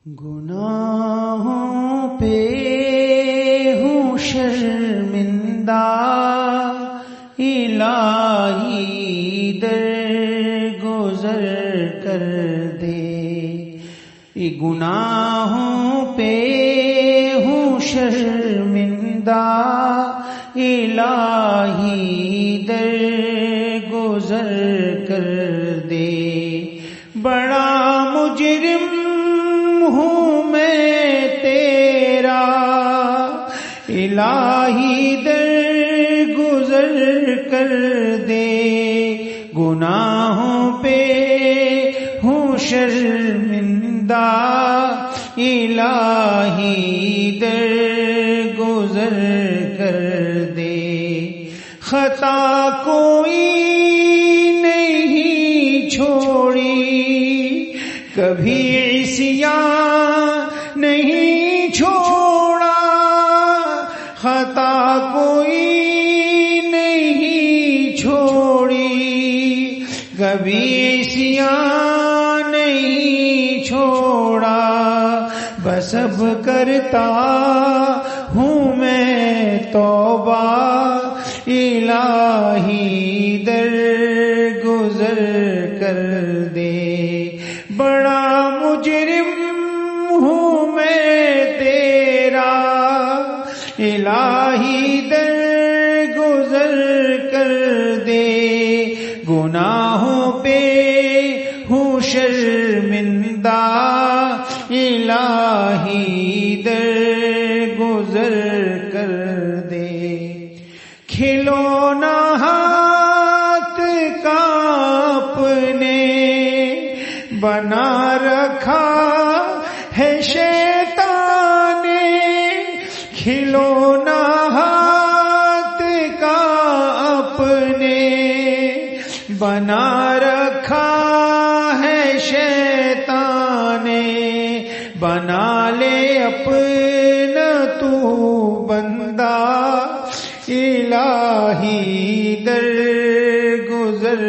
گناہوں پہ ہوں شرمندہ، الہی درگزر کر دے۔ گناہوں پہ ہوں شرمندہ، الہی درگزر کر دے۔ بڑا مجرم ہوں میں تیرا، الہی درگزر کر دے۔ گناہوں پہ ہوں شرمندہ، الہی درگزر کر دے۔ خطا کوئی نہیں چھوڑی، کبھی عصیان نہیں چھوڑا۔ خطا کوئی نہیں چھوڑی، کبھی عصیان نہیں چھوڑا۔ بس اب کرتا ہوں میں توبہ، الہی درگزر کر دے۔ بڑا مجرم ہوں میں تیرا، الہی درگزر کر دے۔ گناہوں پہ ہوں شرمندہ، الہی درگزر کر دے۔ کھلونا ہاتھ کا اپنے بنا رکھا ہے شیطان نے، کھلونا ہاتھ کا اپنے بنا رکھا ہے شیطان نے۔ بنا لے اپنا تو بندہ، الہی درگزر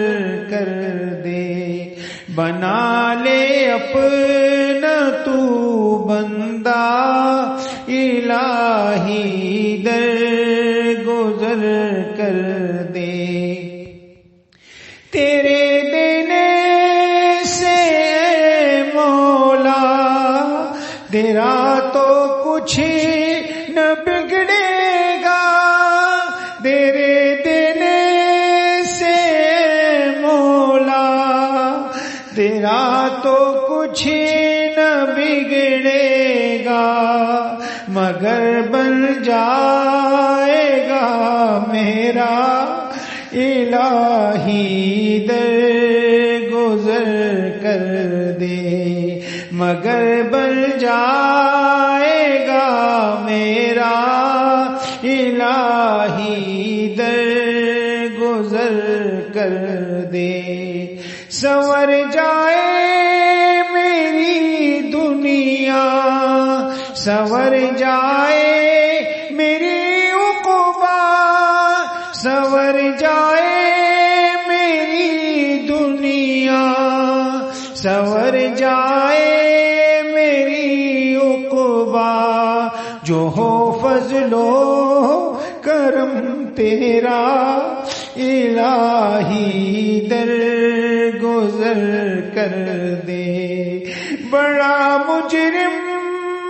کر دے۔ بنا لے اپنا تو بندہ، الہی درگزر کر دے۔ تیرے دینے سے مولا تیرا تو کچھ نہ بگڑے گا۔ تیرے دینے سے مولا تیرا تو کچھ نہ بگڑے گا، مگر بن جائے گا میرا الہی درگزر کر دے۔ مگر بن جائے گا میرا الہی درگزر کر دے۔ سنور جائے میری دنیا، سنور جائے میری عقبیٰ، سنور جائے میری دنیا، سنور جائے میری عقبیٰ۔ جو ہو فضل و کرم تیرا، الہی درگزر کر دے۔ بڑا مجرم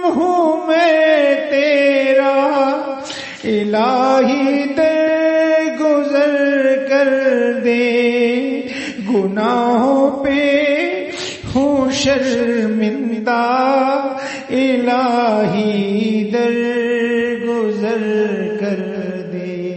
ہوں میں تیرا، الہی درگزر کر دے۔ گناہوں پہ ہوں شرمندہ، الہی درگزر کر دے۔